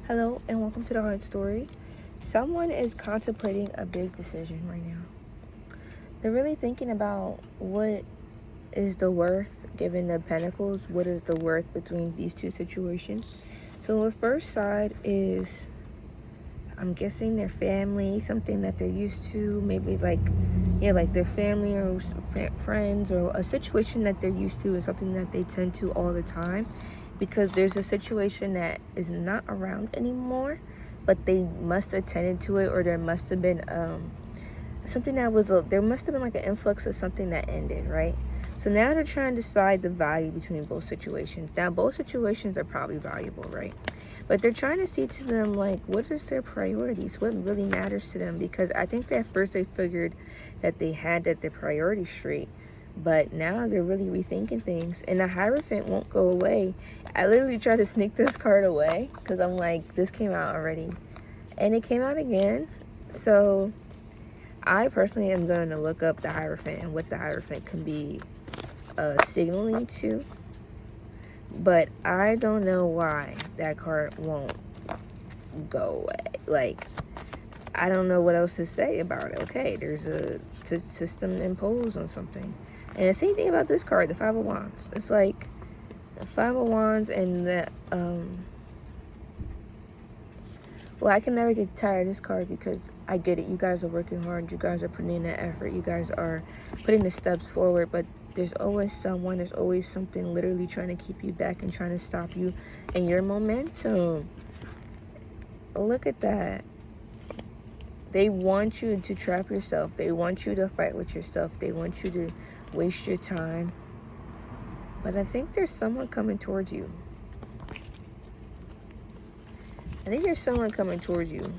Hello and welcome to the Heart Story. Someone is contemplating a big decision right now. They're really thinking about what is the worth, given the pentacles, what is the worth between these two situations. So the first side is, I'm guessing their family, something that they're used to, maybe like their family or friends, or a situation that they're used to is something that they tend to all the time, because there's a situation that is not around anymore, but they must have attended to it, or there must have been something that was there must have been like an influx of something that ended, right? So now they're trying to decide the value between both situations. Now both situations are probably valuable, right? But they're trying to see to them, like, what is their priorities? What really matters to them? Because I think that at first they figured that they had their priorities straight, but now they're really rethinking things. And the Hierophant won't go away. I literally tried to sneak this card away because I'm like, this came out already. And it came out again. So I personally am going to look up the Hierophant and what the Hierophant can be signaling to. But I don't know why that card won't go away. Like, I don't know what else to say about it. Okay, there's a system imposed on something. And the same thing about this card, the Five of Wands. It's like the Five of Wands and the well, I can never get tired of this card because I get it. You guys are working hard. You guys are putting in that effort. You guys are putting the steps forward. But there's always someone, there's always something literally trying to keep you back and trying to stop you in your momentum. Look at that. They want you to trap yourself. They want you to fight with yourself. They want you to waste your time. But I think there's someone coming towards you. I think there's someone coming towards you.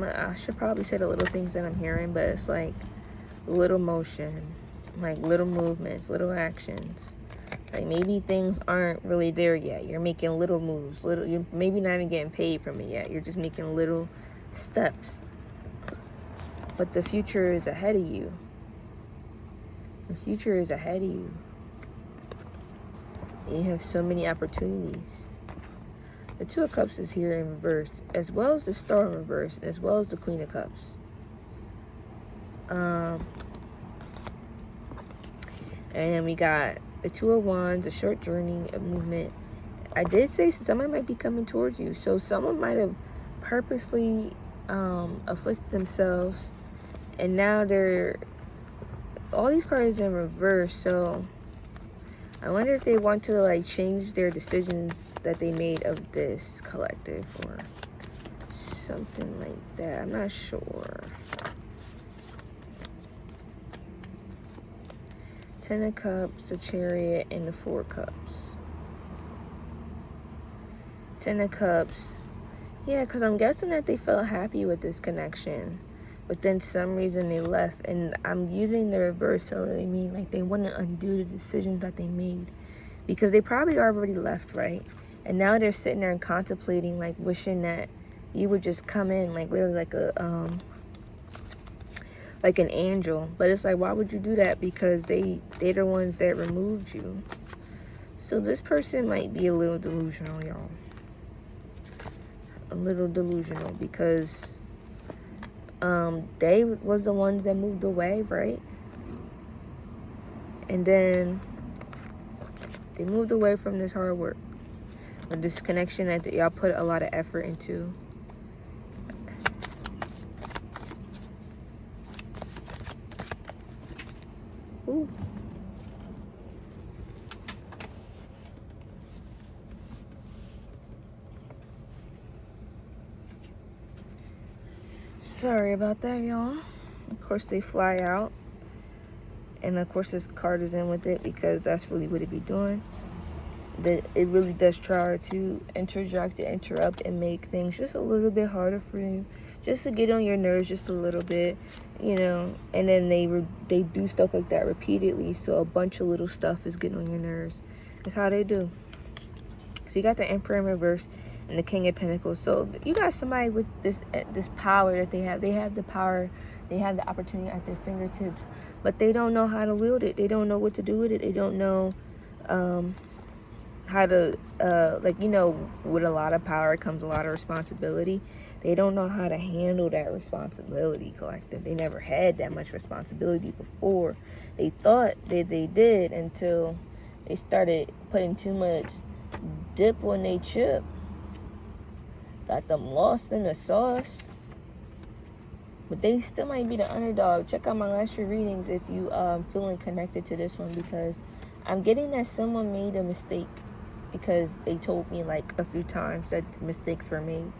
I should probably say the little things that I'm hearing, but it's like little motion, like little movements, little actions. Like maybe things aren't really there yet. You're making little moves, you're maybe not even getting paid from it yet. You're just making little steps. But the future is ahead of you. The future is ahead of you. And you have so many opportunities. The Two of Cups is here in reverse, as well as the Star in reverse, as well as the Queen of Cups. And then we got the Two of Wands, a short journey, a movement. I did say someone might be coming towards you. So someone might have purposely afflicted themselves. And now all these cards in reverse. So I wonder if they want to like change their decisions that they made of this collective or something like that. I'm not sure. Ten of Cups, the Chariot, and the Four of Cups. Ten of Cups. Yeah, because I'm guessing that they felt happy with this connection. But then some reason they left. And I'm using the reverse so they mean like they want to undo the decisions that they made. Because they probably already left, right? And now they're sitting there and contemplating, like wishing that you would just come in, like literally like an angel. But it's like, why would you do that? Because they're the ones that removed you. So this person might be a little delusional, y'all. A little delusional because they was the ones that moved away, right? And then they moved away from this hard work, or this connection that y'all put a lot of effort into. Ooh. Sorry about that, y'all. Of course, they fly out. And of course, this card is in with it because that's really what it be doing. that it really does try to interject and interrupt and make things just a little bit harder for you, just to get on your nerves just a little bit, you know. And then they do stuff like that repeatedly, so a bunch of little stuff is getting on your nerves. That's how they do. So you got the Emperor in reverse and the King of Pentacles. So you got somebody with this power that they have. They have the power. They have the opportunity at their fingertips, but they don't know how to wield it. They don't know what to do with it. They don't know how to, like, you know, with a lot of power comes a lot of responsibility. They don't know how to handle that responsibility, collective. They never had that much responsibility before. They thought that they did until they started putting too much dip on they chip. Got them lost in the sauce. But they still might be the underdog. Check out my last few readings if you feeling connected to this one, because I'm getting that someone made a mistake, because they told me like a few times that mistakes were made.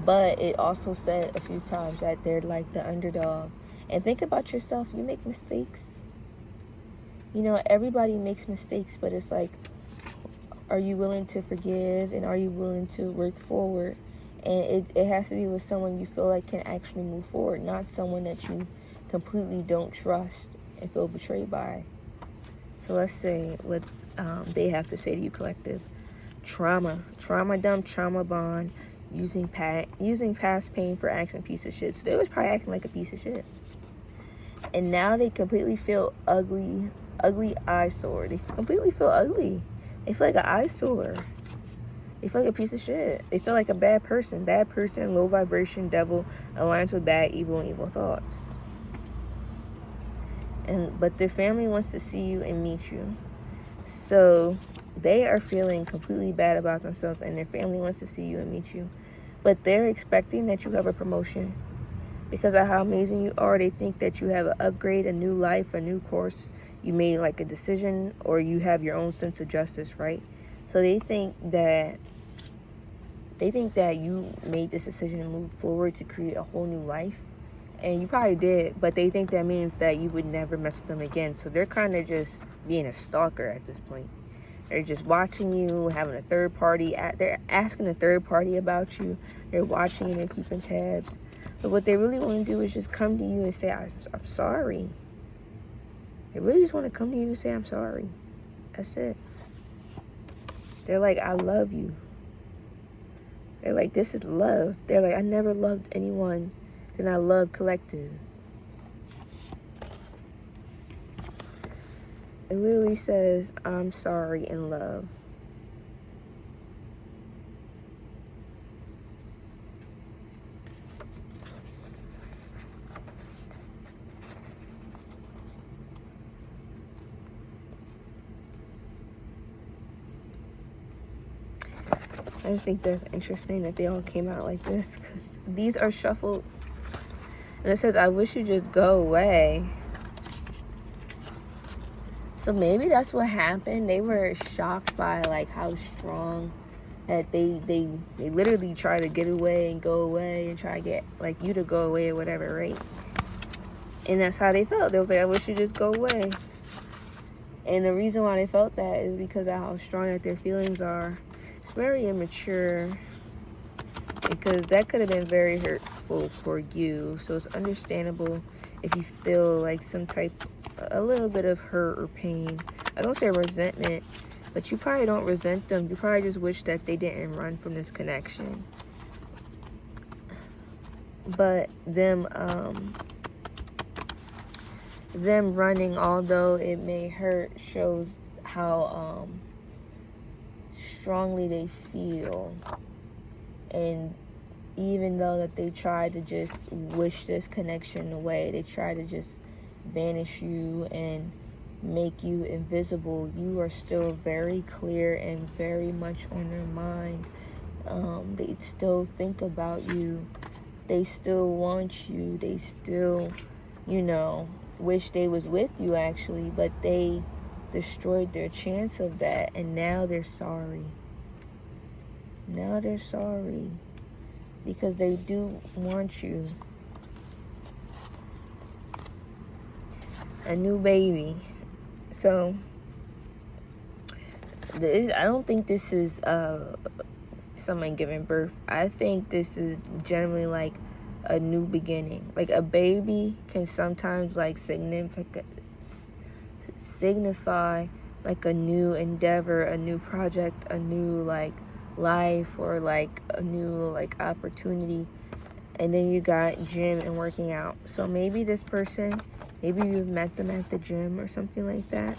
But it also said a few times that they're like the underdog. And think about yourself. You make mistakes. You know, everybody makes mistakes, but it's like, are you willing to forgive, and are you willing to work forward? And it has to be with someone you feel like can actually move forward, not someone that you completely don't trust and feel betrayed by. So let's say what they have to say to you, collective. Trauma dump, trauma bond, using past pain for acting piece of shit. So they was probably acting like a piece of shit. And now they completely feel ugly eyesore. They completely feel ugly. They feel like an eyesore. They feel like a piece of shit. They feel like a bad person, low vibration, devil, alliance with bad, evil, and evil thoughts. But their family wants to see you and meet you. So they are feeling completely bad about themselves, and their family wants to see you and meet you. But they're expecting that you have a promotion. Because of how amazing you are, they think that you have an upgrade, a new life, a new course. You made like a decision, or you have your own sense of justice, right? So they think that you made this decision to move forward to create a whole new life. And you probably did, but they think that means that you would never mess with them again. So they're kind of just being a stalker at this point. They're just watching you, having a third party. They're asking a third party about you. They're watching you, they're keeping tabs. But what they really want to do is just come to you and say, I'm sorry. They really just want to come to you and say, I'm sorry. That's it. They're like, I love you. They're like, this is love. They're like, I never loved anyone than I love collective. It literally says, I'm sorry in love. I just think that's interesting that they all came out like this, because these are shuffled. And it says, I wish you just go away. So maybe that's what happened. They were shocked by like how strong that they literally try to get away and go away and try to get like you to go away or whatever, right? And that's how they felt. They was like, I wish you just go away. And the reason why they felt that is because of how strong that their feelings are. It's very immature, because that could have been very hurtful for you. So it's understandable if you feel like a little bit of hurt or pain. I don't say resentment, but you probably don't resent them. You probably just wish that they didn't run from this connection. But them running, although it may hurt, shows how strongly they feel. And even though that they try to just wish this connection away, they try to just banish you and make you invisible, you are still very clear and very much on their mind. They still think about you. They still want you. They still, wish they was with you actually, but they destroyed their chance of that, and now they're sorry. Now they're sorry because they do want you. A new baby. So I don't think this is someone giving birth. I think this is generally like a new beginning. Like a baby can sometimes like signify like a new endeavor, a new project, a new like life, or like a new like opportunity. And then you got gym and working out. So maybe this person, maybe you've met them at the gym or something like that.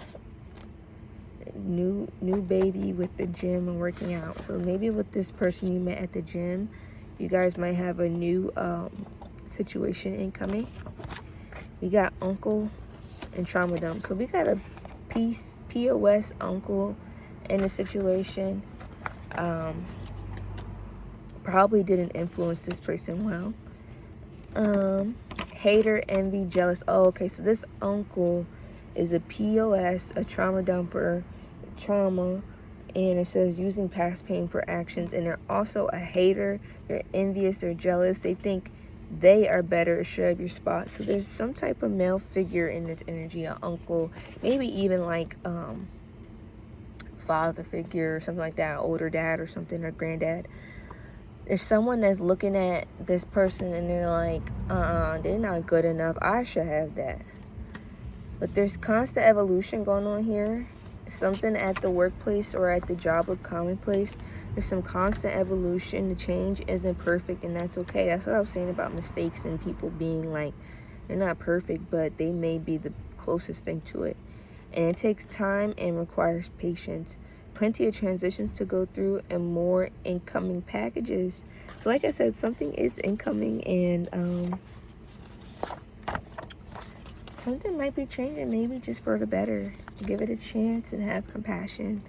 New baby with the gym and working out. So maybe with this person you met at the gym, you guys might have a new situation incoming. We got uncle and trauma dump. So we got a POS uncle in a situation. Probably didn't influence this person well. Hater, envy, jealous. Oh, okay, so this uncle is a POS, a trauma dumper, trauma, and it says using past pain for actions. And they're also a hater. They're envious, they're jealous, they think they are better assured of your spot. So there's some type of male figure in this energy, an uncle, maybe even like father figure or something like that, older dad or something, or granddad. There's someone that's looking at this person and they're like, they're not good enough, I should have that. But there's constant evolution going on here. Something at the workplace or at the job or commonplace, there's some constant evolution. The change isn't perfect, and that's okay. That's what I was saying about mistakes and people being like, they're not perfect, but they may be the closest thing to it. And it takes time and requires patience. Plenty of transitions to go through and more incoming packages. So like I said, something is incoming, and something might be changing, maybe just for the better. Give it a chance and have compassion.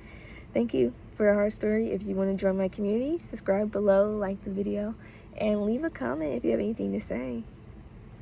Thank you for your heart story. If you want to join my community, subscribe below, like the video, and leave a comment if you have anything to say.